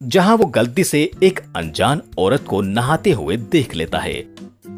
जहां वो गलती से एक अनजान औरत को नहाते हुए देख लेता है।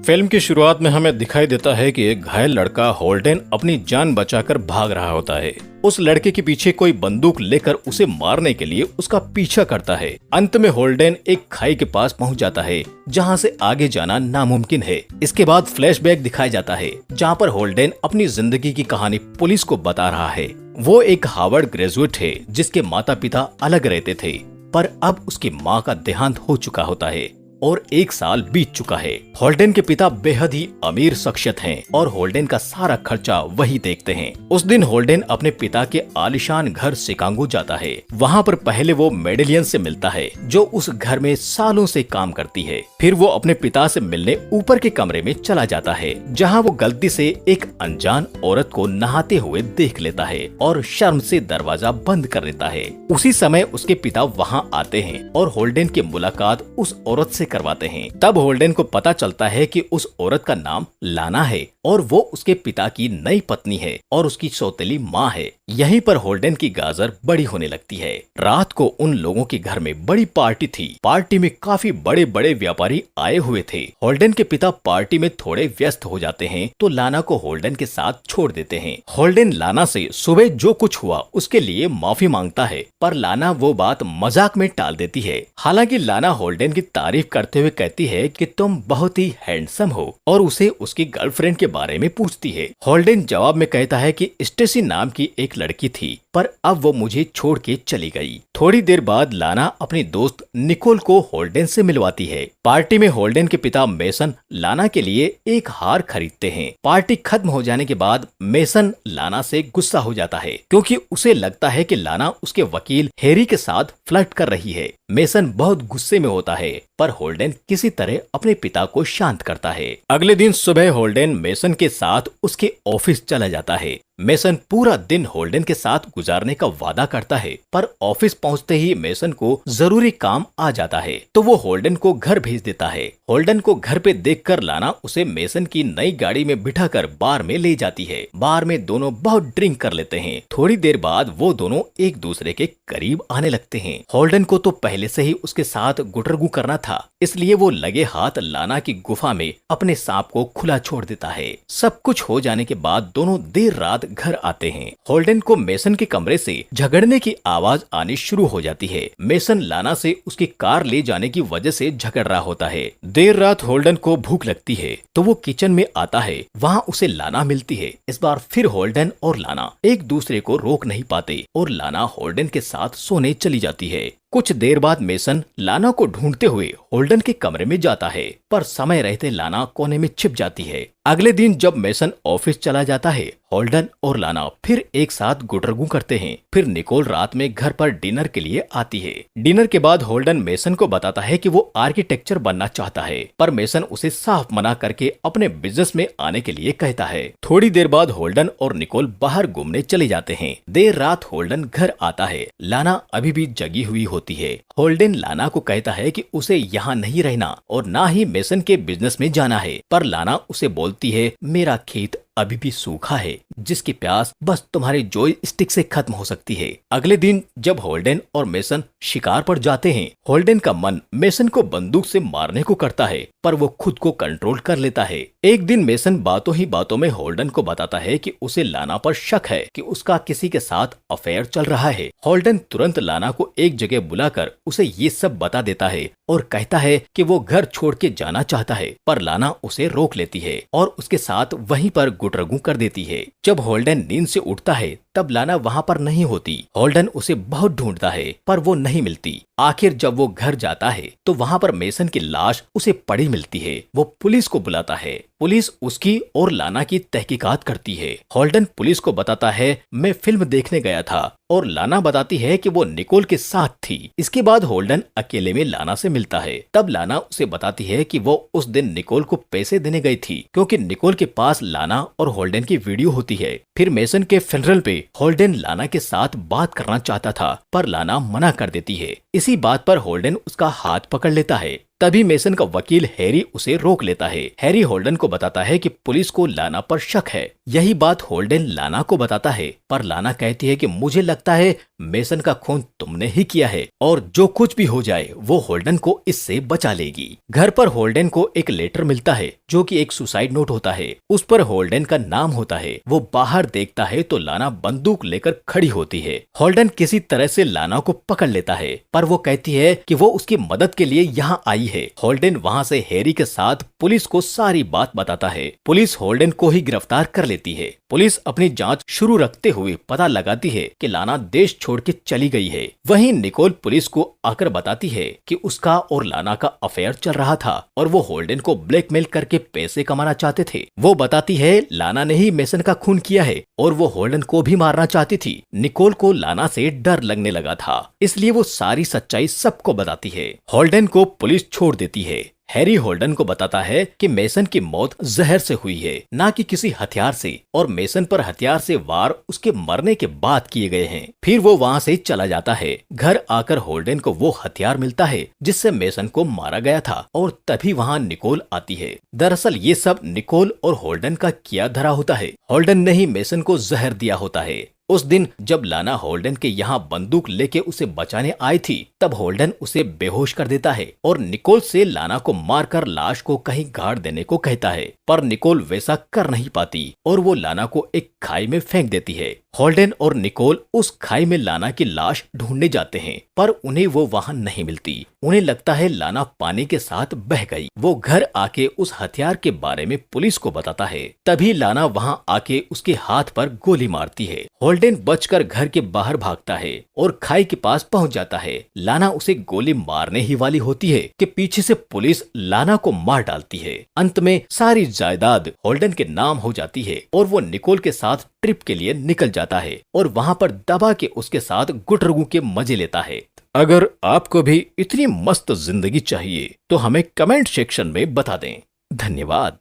फिल्म की शुरुआत में हमें दिखाई देता है कि एक घायल लड़का होल्डन अपनी जान बचाकर भाग रहा होता है। उस लड़के के पीछे कोई बंदूक लेकर उसे मारने के लिए उसका पीछा करता है। अंत में होल्डन एक खाई के पास पहुंच जाता है जहां से आगे जाना नामुमकिन है। इसके बाद फ्लैशबैक दिखाया जाता है जहां पर होल्डन अपनी जिंदगी की कहानी पुलिस को बता रहा है। वो एक हार्वर्ड ग्रेजुएट है जिसके माता पिता अलग रहते थे, पर अब उसकी माँ का देहांत हो चुका होता है और 1 साल बीत चुका है। होल्डन के पिता बेहद ही अमीर शख्सियत हैं और होल्डन का सारा खर्चा वही देखते हैं। उस दिन होल्डन अपने पिता के आलीशान घर शिकागो जाता है। वहाँ पर पहले वो मेडेलियन से मिलता है जो उस घर में सालों से काम करती है। फिर वो अपने पिता से मिलने ऊपर के कमरे में चला जाता है जहाँ वो गलती से एक अनजान औरत को नहाते हुए देख लेता है और शर्म से दरवाजा बंद कर देता है। उसी समय उसके पिता वहाँ आते हैं और होल्डन की मुलाकात उस औरत से करवाते हैं। तब होल्डन को पता चलता है कि उस औरत का नाम लाना है और वो उसके पिता की नई पत्नी है और उसकी सौतेली माँ है। यहीं पर होल्डन की गाजर बड़ी होने लगती है। रात को उन लोगों के घर में बड़ी पार्टी थी। पार्टी में काफी बड़े बड़े व्यापारी आए हुए थे। होल्डन के पिता पार्टी में थोड़े व्यस्त हो जाते हैं तो लाना को होल्डन के साथ छोड़ देते हैं। होल्डन लाना से सुबह जो कुछ हुआ उसके लिए माफी मांगता है, पर लाना वो बात मजाक में टाल देती है। हालांकि लाना होल्डन की तारीफ करते हुए कहती है कि तुम बहुत ही हैंडसम हो और उसे उसकी गर्लफ्रेंड के बारे में पूछती है। होल्डन जवाब में कहता है कि स्टेसी नाम की एक लड़की थी, पर अब वो मुझे छोड़ के चली गई। थोड़ी देर बाद लाना अपनी दोस्त निकोल को होल्डन से मिलवाती है। पार्टी में होल्डन के पिता मेसन लाना के लिए एक हार खरीदते हैं। पार्टी खत्म हो जाने के बाद मेसन लाना से गुस्सा हो जाता है क्योंकि उसे लगता है कि लाना उसके वकील हैरी के साथ फ्लर्ट कर रही है। मेसन बहुत गुस्से में होता है, पर होल्डन किसी तरह अपने पिता को शांत करता है। अगले दिन सुबह होल्डन मेसन के साथ उसके ऑफिस चला जाता है। मेसन पूरा दिन होल्डन के साथ गुजारने का वादा करता है, पर ऑफिस पहुंचते ही मेसन को जरूरी काम आ जाता है तो वो होल्डन को घर भेज देता है। होल्डन को घर पे देखकर लाना उसे मेसन की नई गाड़ी में बिठाकर बार में ले जाती है। बार में दोनों बहुत ड्रिंक कर लेते हैं। थोड़ी देर बाद वो दोनों एक दूसरे के करीब आने लगते हैं। होल्डन को तो पहले से ही उसके साथ गुटरगू करना था, इसलिए वो लगे हाथ लाना की गुफा में अपने सांप को खुला छोड़ देता है। सब कुछ हो जाने के बाद दोनों देर रात घर आते हैं। होल्डन को मेसन के कमरे से झगड़ने की आवाज आनी शुरू हो जाती है। मेसन लाना से उसकी कार ले जाने की वजह से झगड़ रहा होता है। देर रात होल्डन को भूख लगती है तो वो किचन में आता है। वहाँ उसे लाना मिलती है। इस बार फिर होल्डन और लाना एक दूसरे को रोक नहीं पाते और लाना होल्डन के साथ सोने चली जाती है। कुछ देर बाद मेसन लाना को ढूंढते हुए होल्डन के कमरे में जाता है, पर समय रहते लाना कोने में छिप जाती है। अगले दिन जब मेसन ऑफिस चला जाता है, होल्डन और लाना फिर एक साथ गुटरगू करते हैं। फिर निकोल रात में घर पर डिनर के लिए आती है। डिनर के बाद होल्डन मेसन को बताता है कि वो आर्किटेक्चर बनना चाहता है, पर मेसन उसे साफ मना करके अपने बिजनेस में आने के लिए कहता है। थोड़ी देर बाद होल्डन और निकोल बाहर घूमने चले जाते हैं। देर रात होल्डन घर आता है। लाना अभी भी जगी हुई होती है। होल्डन लाना को कहता है कि उसे यहाँ नहीं रहना और ना ही मेसन के बिजनेस में जाना है, पर लाना उसे बोलती है मेरा खेत अभी भी सूखा है जिसकी प्यास बस तुम्हारे जॉय स्टिक से खत्म हो सकती है। अगले दिन जब होल्डन और मेसन शिकार पर जाते हैं, होल्डन का मन मेसन को बंदूक से मारने को करता है, पर वो खुद को कंट्रोल कर लेता है। एक दिन मेसन बातों ही बातों में होल्डन को बताता है कि उसे लाना पर शक है कि उसका किसी के साथ अफेयर चल रहा है। होल्डन तुरंत लाना को एक जगह बुलाकर उसे ये सब बता देता है और कहता है कि वो घर छोड़ के जाना चाहता है, पर लाना उसे रोक लेती है और उसके साथ वहीं पर गुटरगू कर देती है। जब होल्डन नींद से उठता है तब लाना वहाँ पर नहीं होती। होल्डन उसे बहुत ढूंढता है, पर वो नहीं मिलती। आखिर जब वो घर जाता है तो वहाँ पर मेसन की लाश उसे पड़ी मिलती है। वो पुलिस को बुलाता है। पुलिस उसकी और लाना की तहकीकात करती है। होल्डन पुलिस को बताता है मैं फिल्म देखने गया था, और लाना बताती है कि वो निकोल के साथ थी। इसके बाद होल्डन अकेले में लाना से मिलता है। तब लाना उसे बताती है कि वो उस दिन निकोल को पैसे देने गई थी क्योंकि निकोल के पास लाना और होल्डन की वीडियो होती है। फिर मेसन के फ्यूनरल पे होल्डन लाना के साथ बात करना चाहता था, पर लाना मना कर देती है। इसी बात पर होल्डन उसका हाथ पकड़ लेता है तभी मेसन का वकील हैरी उसे रोक लेता है। हैरी होल्डन को बताता है कि पुलिस को लाना पर शक है। यही बात होल्डन लाना को बताता है, पर लाना कहती है कि मुझे लगता है मेसन का खून तुमने ही किया है और जो कुछ भी हो जाए वो होल्डन को इससे बचा लेगी। घर पर होल्डन को एक लेटर मिलता है जो कि एक सुसाइड नोट होता है। उस पर होल्डन का नाम होता है। वो बाहर देखता है तो लाना बंदूक लेकर खड़ी होती है। होल्डन किसी तरह से लाना को पकड़ लेता है, पर वो कहती है कि वो उसकी मदद के लिए यहाँ आई है। होल्डन वहाँ से हैरी के साथ पुलिस को सारी बात बताता है। पुलिस होल्डन को ही गिरफ्तार कर लेती है। पुलिस अपनी जांच शुरू रखते हुए पता लगाती है कि लाना देश छोड़ के चली गई है। वहीं निकोल पुलिस को आकर बताती है कि उसका और लाना का अफेयर चल रहा था और वो होल्डन को ब्लैकमेल करके पैसे कमाना चाहते थे। वो बताती है लाना ने ही मेसन का खून किया है और वो होल्डन को भी मारना चाहती थी। निकोल को लाना से डर लगने लगा था, इसलिए वो सारी सच्चाई सबको बताती है। होल्डन को पुलिस छोड़ देती है। हैरी होल्डन को बताता है कि मेसन की मौत जहर से हुई है, ना कि किसी हथियार से, और मेसन पर हथियार से वार उसके मरने के बाद किए गए हैं। फिर वो वहाँ से चला जाता है। घर आकर होल्डन को वो हथियार मिलता है जिससे मेसन को मारा गया था और तभी वहाँ निकोल आती है। दरअसल ये सब निकोल और होल्डन का किया धरा होता है। होल्डन ने ही मेसन को जहर दिया होता है। उस दिन जब लाना होल्डन के यहाँ बंदूक लेके उसे बचाने आई थी, तब होल्डन उसे बेहोश कर देता है और निकोल से लाना को मारकर लाश को कहीं गाड़ देने को कहता है, पर निकोल वैसा कर नहीं पाती और वो लाना को एक खाई में फेंक देती है। होल्डन और निकोल उस खाई में लाना की लाश ढूंढने जाते हैं, पर उन्हें वो वहाँ नहीं मिलती। उन्हें लगता है लाना पानी के साथ बह गई। वो घर आके उस हथियार के बारे में पुलिस को बताता है। तभी लाना वहाँ आके उसके हाथ पर गोली मारती है। होल्डन बचकर घर के बाहर भागता है और खाई के पास पहुँच जाता है। लाना उसे गोली मारने ही वाली होती है कि पीछे से पुलिस लाना को मार डालती है। अंत में सारी जायदाद होल्डन के नाम हो जाती है और वो निकोल के साथ ट्रिप के लिए निकल जाता है और वहाँ पर दबा के उसके साथ गुटरगू के मजे लेता है। अगर आपको भी इतनी मस्त जिंदगी चाहिए तो हमें कमेंट सेक्शन में बता दें। धन्यवाद।